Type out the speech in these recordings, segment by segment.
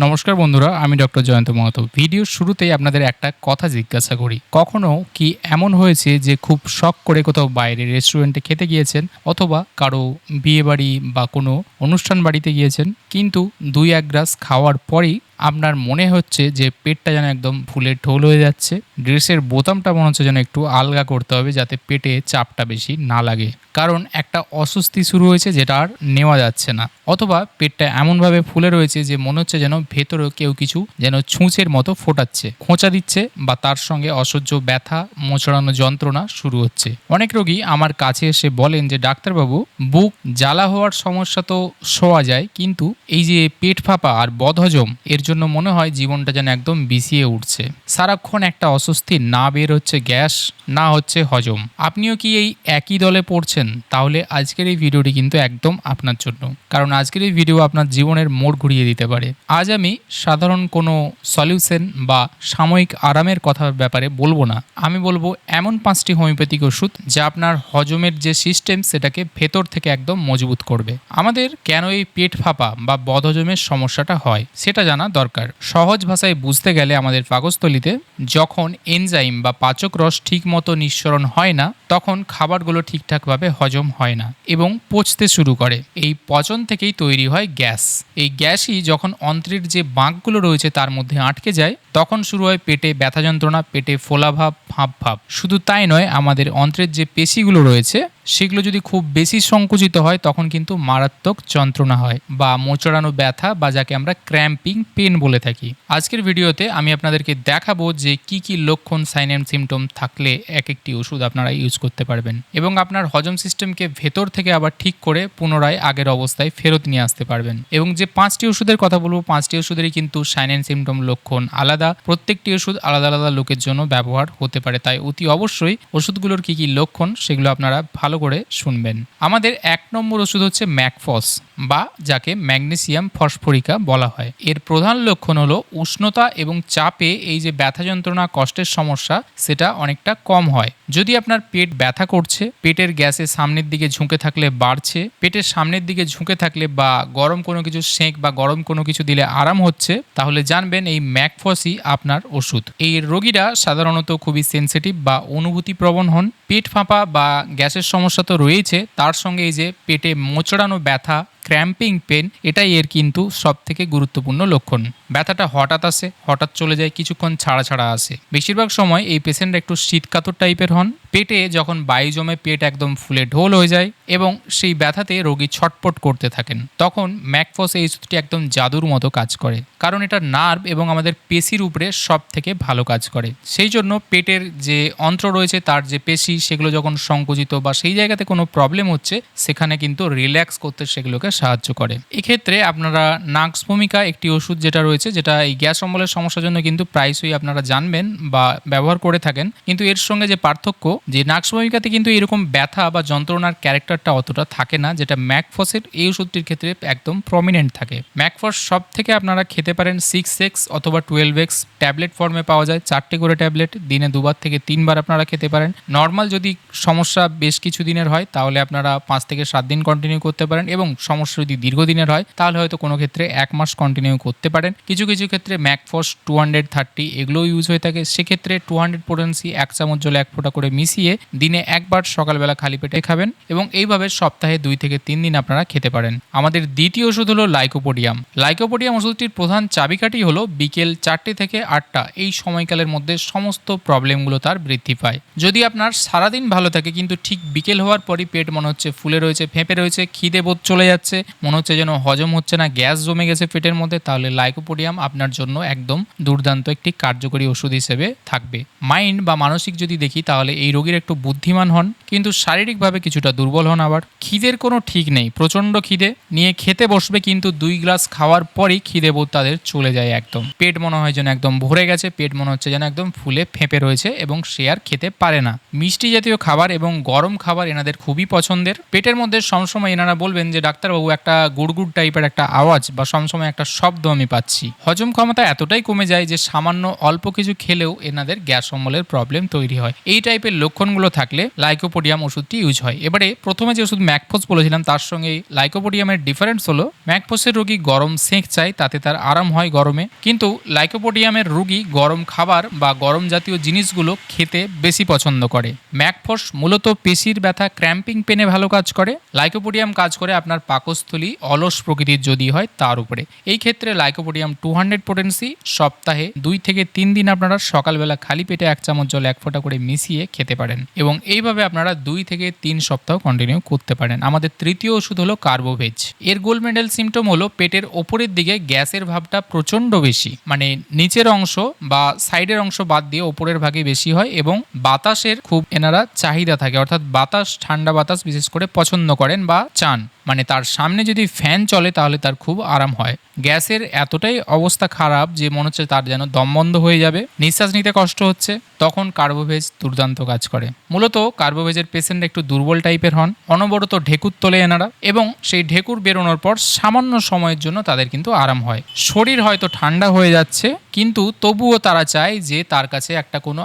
নমস্কার বন্ধুরা, আমি ডক্টর জয়ন্ত মাহাতো। ভিডিওর শুরুতেই আপনাদের একটা কথা জিজ্ঞাসা করি। কখনো কি এমন হয়েছে যে খুব শখ করে কোথাও বাইরে রেস্টুরেন্টে খেতে গিয়েছেন অথবা কারো বিয়েবাড়ি বা কোনো অনুষ্ঠান বাড়িতে গিয়েছেন, কিন্তু ২-১ গ্রাস খাওয়ার পরেই আপনার মনে হচ্ছে যে পেটটা যেন একদম ফুলে ঢোল হয়ে যাচ্ছে। ড্রেসের বোতামটা মনে হচ্ছে যেন একটু আলগা করতে হবে যাতে পেটে চাপটা বেশি না লাগে। কারণ একটা অস্বস্তি শুরু হয়েছে যেটা আর নেওয়া যাচ্ছে না। অথবা পেটটা এমনভাবে ফুলে রয়েছে যে মনে হচ্ছে যেন ভেতরেও কেউ কিছু যেন ছুঁচের মতো ফোটাচ্ছে, খোঁচা দিচ্ছে, বা তার সঙ্গে অসহ্য ব্যথা, মোচড়ানো যন্ত্রণা শুরু হচ্ছে। অনেক রোগী আমার কাছে এসে বলেন যে ডাক্তারবাবু, বুক জ্বালা হওয়ার সমস্যা তো শোয়া যায়, কিন্তু এই যে পেট ফাঁপা আর বদহজম, এর জন্য মনে হয় জীবনটা যেন একদম বিছিয়ে উঠছে। সারাক্ষণ একটা অস্বস্তি, না বের হচ্ছে গ্যাস, না হচ্ছে হজম। আপনিও কি এই একই দলে পড়ছেন? তাহলে আজকের এই ভিডিওটি কিন্তু একদম আপনার জন্য, কারণ আজকের এই ভিডিও আপনার জীবনের মোড় ঘুরিয়ে দিতে পারে। আজ আমি সাধারণ কোনো সলিউশন বা সাময়িক আরামের কথার ব্যাপারে বলবো না। আমি বলবো এমন 5টি হোমিওপ্যাথিক ওষুধ যা আপনার হজমের যে সিস্টেম সেটাকে ভেতর থেকে একদম মজবুত করবে। আমাদের কেন এই পেট ফাঁপা বা বদহজমের সমস্যাটা হয় সেটা জানা দরকার। সহজ ভাষায় বুঝতে গেলে আমাদের পাকস্থলীতে যখন এনজাইম বা পাচক রস ঠিক মতো নিঃসরণ হয় না, তখন খাবারগুলো ঠিকঠাকভাবে হজম হয় না এবং পচতে শুরু করে। এই পচন থেকেই তৈরি হয় গ্যাস। এই গ্যাসই যখন অন্ত্রের যে বাঁকগুলো রয়েছে তার মধ্যে আটকে যায়, তখন শুরু হয় পেটে ব্যথা যন্ত্রণা, পেটে ফোলাভাব, ভাব ভাব। শুধু তাই নয়, আমাদের অন্ত্রের যে পেশিগুলো রয়েছে সেগুলো যদি খুব বেশি সংকুচিত হয় তখন কিন্তু মারাত্মক যন্ত্রণা হয় বা মোচড়ানো ব্যথা, বা যাকে আমরা ক্র্যাম্পিং পেন বলে থাকি। আজকের ভিডিওতে আমি আপনাদেরকে দেখাবো যে কি কি লক্ষণ, সাইন অ্যান্ড সিমটম থাকলে এক একটি ওষুধ আপনারা ইউজ করতে পারবেন এবং আপনার হজম সিস্টেমকে ভেতর থেকে আবার ঠিক করে পুনরায় আগের অবস্থায় ফেরত নিয়ে আসতে পারবেন। এবং যে 5টি ওষুধের কথা বলবো, 5টি ওষুধেরই কিন্তু সাইন অ্যান্ড সিমটম, লক্ষণ আলাদা। প্রত্যেকটি ওষুধ আলাদা আলাদা লোকের জন্য ব্যবহার হতে পারে, তাই অতি অবশ্যই ওষুধগুলোর কি কি লক্ষণ সেগুলো আপনারা ভালো করে শুনবেন। আমাদের 1 নম্বর ওষুধ হচ্ছে ম্যাকফস, বা যাকে ম্যাগনেসিয়াম ফসফরিকা বলা হয়। এর প্রধান লক্ষণ হলো উষ্ণতা এবং চাপে এই যে ব্যথা যন্ত্রণা, কষ্টের সমস্যা সেটা অনেকটা কম হয়। যদি আপনার পেট ব্যথা করছে, পেটের গ্যাসে সামনের দিকে ঝুঁকে থাকলে বাড়ছে, পেটের সামনের দিকে ঝুঁকে থাকলে বা গরম কোনো কিছু সেঁক বা গরম কোনো কিছু দিলে আরাম হচ্ছে, তাহলে জানবেন এই ম্যাকফসই আপনার ওষুধ। এই রোগীরা সাধারণত খুবই সেনসিটিভ বা অনুভূতিপ্রবণ হন। পেট ফাঁপা বা গ্যাসের সমস্যা তো রয়েছে, তার সঙ্গে এই যে পেটে মোচড়ানো ব্যথা, ক্র্যাম্পিং পেন, এটাই এর কিন্তু সব থেকে গুরুত্বপূর্ণ লক্ষণ। ব্যথাটা হঠাৎ আসে, হঠাৎ চলে যায়, কিছুক্ষণ ছাড়া ছাড়া আসে। বেশিরভাগ সময় এই পেশেন্টরা একটু শীতকাতর টাইপের হন। পেটে যখন বায়ু জমে পেট একদম ফুলে ঢোল হয়ে যায় এবং সেই ব্যথাতে রোগী ছটপট করতে থাকেন, তখন ম্যাকফস এই ওষুধটি একদম জাদুর মতো কাজ করে, কারণ এটা নার্ভ এবং আমাদের পেশির উপরে সব থেকে ভালো কাজ করে। সেই জন্য পেটের যে অন্ত্র রয়েছে তার যে পেশি, সেগুলো যখন সংকুচিত বা সেই জায়গাতে কোনো প্রবলেম হচ্ছে, সেখানে কিন্তু রিল্যাক্স করতে সেগুলোকে সাহায্য করে। এক্ষেত্রে আপনারা নাক্স ভূমিকা একটি ওষুধ যেটা রয়েছে, যেটা এই গ্যাস অম্বলের সমস্যার জন্য কিন্তু প্রায়শই আপনারা জানবেন বা ব্যবহার করে থাকেন, কিন্তু এর সঙ্গে যে পার্থক্য, যে নাক্স ভূমিকাতে কিন্তু এরকম ব্যথা বা যন্ত্রণার ক্যারেক্টারটা অতটা থাকে না, যেটা ম্যাকফসের এই ওষুধটির ক্ষেত্রে একদম প্রমিনেন্ট থাকে। ম্যাকফস সব থেকে আপনারা খেতে পারেন 6x অথবা 12x ট্যাবলেট ফর্মে পাওয়া যায়। 4টে করে ট্যাবলেট দিনে 2বার থেকে 3বার আপনারা খেতে পারেন। নর্মাল যদি সমস্যা বেশ কিছু দিনের হয় তাহলে আপনারা 5 থেকে 7 দিন কন্টিনিউ করতে পারেন, এবং সমস্যা যদি দীর্ঘদিনের হয় তাহলে হয়তো কোনো ক্ষেত্রে 1 মাস কন্টিনিউ করতে পারেন। কিছু কিছু ক্ষেত্রে ম্যাকফস 230 এগুলোও ইউজ হয়ে থাকে। সেক্ষেত্রে 200 পোটেন্সি 1 চামচ জলে 1 ফোঁটা করে মিশিয়ে দিনে 1বার সকালবেলা খালি পেটে খাবেন, এবং এইভাবে সপ্তাহে 2 থেকে 3 দিন আপনারা খেতে পারেন। আমাদের দ্বিতীয় ওষুধ হলো লাইকোপোডিয়াম। লাইকোপোডিয়াম ওষুধটির প্রধান চাবিকাঠি হলো বিকেল 4টে থেকে 8টা এই সময়কালের মধ্যে সমস্ত প্রবলেমগুলো তার বৃদ্ধি পায়। যদি আপনার সারাদিন ভালো থাকে কিন্তু ঠিক বিকেল হওয়ার পরই পেট মনে হচ্ছে ফুলে রয়েছে, ফেঁপে রয়েছে, খিদে বোধ চলে যাচ্ছে, মনে হচ্ছে যেন হজম হচ্ছে না, গ্যাস জমে গেছে পেটের মধ্যে, তাহলে লাইকোপোডিয়াম আপনার জন্য একদম দুর্দান্ত একটি কার্যকরী ওষুধ হিসেবে থাকবে। মাইন্ড বা মানসিক যদি দেখি তাহলে এই রোগীর একটু বুদ্ধিমান হন, কিন্তু শারীরিকভাবে কিছুটা দুর্বল হন। আবার খিদের কোনো ঠিক নেই, প্রচণ্ড খিদে নিয়ে খেতে বসবে, কিন্তু 2 গ্লাস খাওয়ার পরেই খিদে বোধ তাদের চলে যায় একদম। পেট মনে হয় যেন একদম ভরে গেছে, পেট মনে হচ্ছে যেন একদম ফুলে ফেঁপে রয়েছে এবং সে আর খেতে পারে না। মিষ্টি জাতীয় খাবার এবং গরম খাবার এনাদের খুবই পছন্দের। পেটের মধ্যে সবসময় এনারা বলবেন যে ডাক্তারবাবু একটা গুড়গুড় টাইপের একটা আওয়াজ বা সবসময় একটা শব্দ আমি পাচ্ছি। হজম ক্ষমতা এতটাই কমে যায় যে সামান্য অল্প কিছু খেলেও এনাদের গ্যাস অম্বলের প্রবলেম তৈরি হয়। এই টাইপের লক্ষণগুলো থাকলে লাইকোপোডিয়াম ওষুধটি ইউজ হয়। এবারে প্রথমে যে ওষুধ ম্যাকফোস বলেছিলাম তার সঙ্গে লাইকোপোডিয়ামের ডিফারেন্স হলো ম্যাকফোসের রোগী গরম সেঁক চায়, তাতে তার আরাম হয় গরমে, কিন্তু লাইকোপোডিয়ামের রোগী গরম খাবার বা গরম জাতীয় জিনিসগুলো খেতে বেশি পছন্দ করে। ম্যাকফোস মূলত পেশির ব্যথা ক্র্যাম্পিং পেনে ভালো কাজ করে। লাইকোপোডিয়াম কাজ করে আপনার পাকস্থলী অলস প্রকৃতির যদি হয় তার উপরে। এই ক্ষেত্রে লাইকোপোডিয়াম 200 পোটেন্সি সপ্তাহে 2 থেকে 3 দিন আপনারা সকালবেলা খালি পেটে 1 চামচ জল 1 ফোঁটা করে মিশিয়ে খেতে পারেন এবং এইভাবে আপনারা 2 থেকে 3 সপ্তাহ কন্টিনিউ করতে পারেন। আমাদের তৃতীয় ওষুধ হলো কার্বোভেজ। এর গোল্ড মেডেল সিমটম হলো পেটের ওপরের দিকে গ্যাসের ভাবটা প্রচন্ড বেশি, মানে নিচের অংশ বা সাইডের অংশ বাদ দিয়ে ওপরের ভাগে বেশি হয় এবং বাতাসের খুব এনারা চাহিদা থাকে, অর্থাৎ বাতাস, ঠান্ডা বাতাস বিশেষ করে পছন্দ করেন বা চান। মানে তার সামনে যদি ফ্যান চলে তাহলে তার খুব আরাম হয়। গ্যাসের এতটাই অবস্থা খারাপ যে মনে হচ্ছে তার যেন দম বন্ধ হয়ে যাবে, নিঃশ্বাস নিতে কষ্ট হচ্ছে, তখন কার্বোভেজ দুর্দান্ত কাজ করে। মূলত কার্বোভেজের পেশেন্ট একটু দুর্বল টাইপের হন, অনবরত ঢেকুর তোলে এনারা এবং সেই ঢেকুর বেরোনোর পর সামান্য সময়ের জন্য তাদের কিন্তু আরাম হয়। শরীর হয়তো ঠান্ডা হয়ে যাচ্ছে কিন্তু তবুও তারা চায় যে তার কাছে একটা কোনো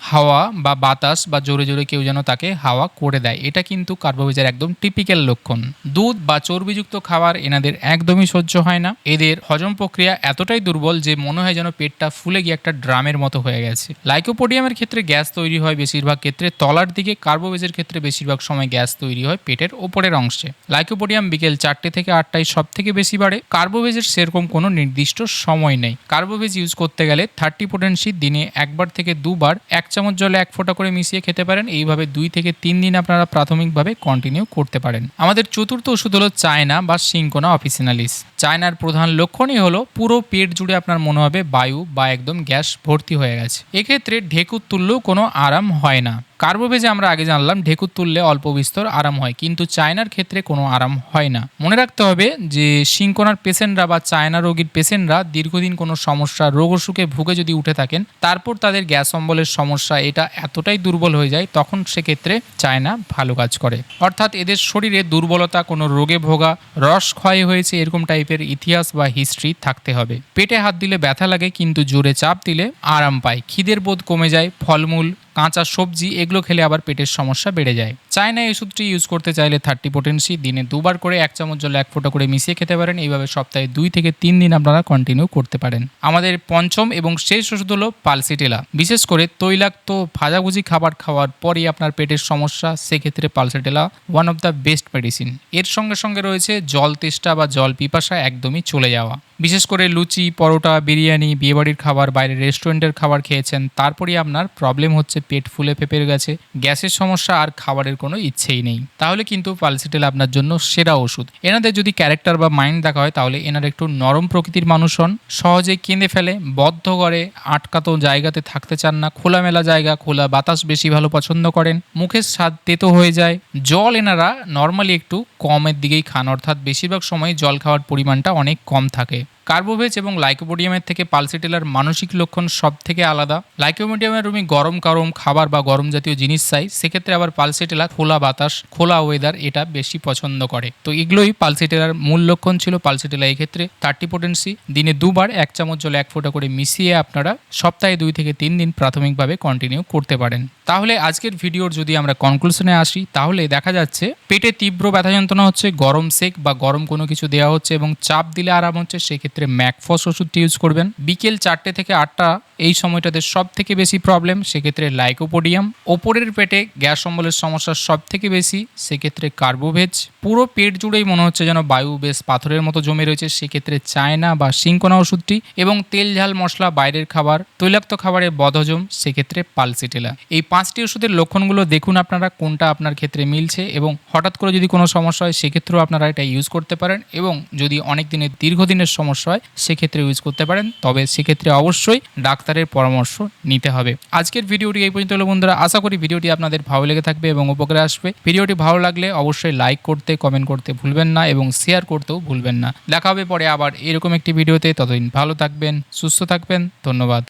হাওয়া বা বাতাস বা জোরে জোরে কেউ যেন তাকে হাওয়া করে দেয়। এটা কিন্তু কার্বোভেজের একদম টিপিক্যাল লক্ষণ। দুধ বা চর্বিযুক্ত খাবার এনাদের একদমই সহ্য হয় না। এদের হজম প্রক্রিয়া এতটাই দুর্বল যে মনে হয় যেন পেটটা ফুলে গিয়ে একটা ড্রামের মতো হয়ে গেছে। লাইকোপোডিয়ামের ক্ষেত্রে গ্যাস তৈরি হয় বেশিরভাগ ক্ষেত্রে তলার দিকে, কার্বোভেজের ক্ষেত্রে বেশিরভাগ সময় গ্যাস তৈরি হয় পেটের ওপরের অংশে। লাইকোপোডিয়াম বিকেল 4টে থেকে 8টায় সব থেকে বেশি বাড়ে। কার্বোভেজের সেরকম কোনো নির্দিষ্ট সময় নেই। কার্বোভেজ ইউজ করতে গেলে 30 পোটেন্সি দিনে 1বার থেকে 2বার 1 চামচ জলে 1 ফোঁটা করে মিশিয়ে খেতে পারেন। এইভাবে 2 থেকে 3 দিন আপনারা প্রাথমিকভাবে কন্টিনিউ করতে পারেন। আমাদের চতুর্থ ওষুধ হলো চায়না বা সিঙ্কোনা অফিসিনালিস। চায়নার প্রধান লক্ষণই হলো পুরো পেট জুড়ে আপনার মনে হবে বায়ু বা একদম গ্যাস ভর্তি হয়ে গেছে। এক্ষেত্রে ঢেকুর তুললেও কোনো আরাম হয় না। কার্বোভেজে আমরা আগে জানলাম ঢেকুর তুললে অল্প বিস্তর আরাম হয়, কিন্তু চায়নার ক্ষেত্রে কোনো আরাম হয় না। মনে রাখতে হবে যে সিঙ্কোনার পেশেন্টরা বা চায়না রোগীর পেশেন্টরা দীর্ঘদিন কোনো সমস্যা, রোগ অসুখে ভুগে যদি উঠে থাকেন, তারপর তাদের গ্যাস অম্বলের সমস্যা এটা এতটাই দুর্বল হয়ে যায়, তখন সেক্ষেত্রে চায়না ভালো কাজ করে। অর্থাৎ এদের শরীরে দুর্বলতা, কোনো রোগে ভোগা, রস ক্ষয় হয়েছে এরকম টাইপের ইতিহাস বা হিস্ট্রি থাকতে হবে। পেটে হাত দিলে ব্যথা লাগে কিন্তু জোরে চাপ দিলে আরাম পায়। খিদের বোধ কমে যায়। ফলমূল, কাঁচা সবজি এগুলো খেলে আবার পেটের সমস্যা বেড়ে যায়। চায়না এই ওষুধটি ইউজ করতে চাইলে 30 পোটেন্সি দিনে 2বার করে 1 চামচ জলে 1 ফোঁটা করে মিশিয়ে খেতে পারেন। এইভাবে সপ্তাহে 2 থেকে 3 দিন আপনারা কন্টিনিউ করতে পারেন। আমাদের পঞ্চম এবং শেষ ওষুধ হলো পালসিটেলা। বিশেষ করে তৈলাক্ত ভাজাভুজি খাবার খাওয়ার পরই আপনার পেটের সমস্যা, সেক্ষেত্রে pulsatilla one of the best medicine. এর সঙ্গে সঙ্গে রয়েছে জল তেষ্টা বা জল পিপাসা একদমই চলে যাওয়া। বিশেষ করে লুচি, পরোটা, বিরিয়ানি, বিয়েবাড়ির খাবার, বাইরে রেস্টুরেন্টের খাবার খেয়েছেন, তারপরেই আপনার প্রবলেম হচ্ছে পেট ফুলে ফেপে গেছে, গ্যাসের সমস্যা আর খাবারের কোনো ইচ্ছেই নেই, তাহলে কিন্তু পালসিটেল আপনার জন্য সেরা ওষুধ। এনাদের যদি ক্যারেক্টার বা মাইন্ড দেখা হয় তাহলে এনারা একটু নরম প্রকৃতির মানুষ হন, সহজে কেঁদে ফেলে, বদ্ধ করে আটকাতো জায়গাতে থাকতে চান না, খোলামেলা জায়গা, খোলা বাতাস বেশি ভালো পছন্দ করেন, মুখের স্বাদ তেতো হয়ে যায়। জল এনারা নর্মালি একটু কমের দিকেই খান, অর্থাৎ বেশিরভাগ সময় জল খাওয়ার পরিমাণটা অনেক কম থাকে। কার্বোভেজ এবং লাইকোপোডিয়ামের থেকে পালসিটেলার মানসিক লক্ষণ সব থেকে আলাদা। লাইকোপোডিয়ামের রুমি গরম খাবার বা গরম জাতীয় জিনিস চাই, সেক্ষেত্রে আবার পালসিটেলা খোলা বাতাস, খোলা ওয়েদার এটা বেশি পছন্দ করে। তো এগুলোই পালসিটেলার মূল লক্ষণ ছিল। পালসিটেলা এই ক্ষেত্রে 30 পোটেন্সি দিনে 2বার 1 চামচ জলে 1 ফোঁটা করে মিশিয়ে আপনারা সপ্তাহে 2 থেকে 3 দিন প্রাথমিকভাবে কন্টিনিউ করতে পারেন। তাহলে আজকের ভিডিওর যদি আমরা কনক্লুশনে আসি তাহলে দেখা যাচ্ছে পেটে তীব্র ব্যথা যন্ত্রণা হচ্ছে, গরম সেক বা গরম কোনো কিছু দেওয়া হচ্ছে এবং চাপ দিলে আরাম হচ্ছে, সেক্ষেত্রে ম্যাকফস ওষুধটি ইউজ করবেন। বিকেল 4টে থেকে 8টা এই সময়টাতে সব থেকে বেশি প্রবলেম, সেক্ষেত্রে লাইকোপোডিয়াম। ওপরের পেটে গ্যাস অম্বলের সমস্যা সব থেকে বেশি, সেক্ষেত্রে কার্বোভেজ। পুরো পেট জুড়েই মনে হচ্ছে যেন বায়ু বেশ পাথরের মতো জমে রয়েছে, সেক্ষেত্রে চায়না বা সিঙ্কোনা ওষুধটি। এবং তেল ঝাল মশলা, বাইরের খাবার, তৈলাক্ত খাবারের বদহজম, সেক্ষেত্রে পালসিটেলা। এই 5টি ওষুধের লক্ষণগুলো দেখুন আপনারা কোনটা আপনার ক্ষেত্রে মিলছে, এবং হঠাৎ করে যদি কোনো সমস্যা হয় সেক্ষেত্রেও আপনারা এটা ইউজ করতে পারেন, এবং যদি অনেক দিনের দীর্ঘদিনের সমস্যা হয় সেক্ষেত্রে ইউজ করতে পারেন। তবে সেক্ষেত্রে অবশ্যই ডাক্তারের পরামর্শ নিতে হবে। আজকের ভিডিওটি এই পর্যন্ত হলো বন্ধুরা। আশা করি ভিডিওটি আপনাদের ভালো লেগে থাকবে এবং উপকারে আসবে। ভিডিওটি ভালো লাগলে অবশ্যই লাইক করতে, কমেন্ট করতে ভুলবেন না এবং শেয়ার করতেও ভুলবেন না। দেখা হবে পরে আবার এরকম একটি ভিডিওতে। ততদিন ভালো থাকবেন, সুস্থ থাকবেন। ধন্যবাদ।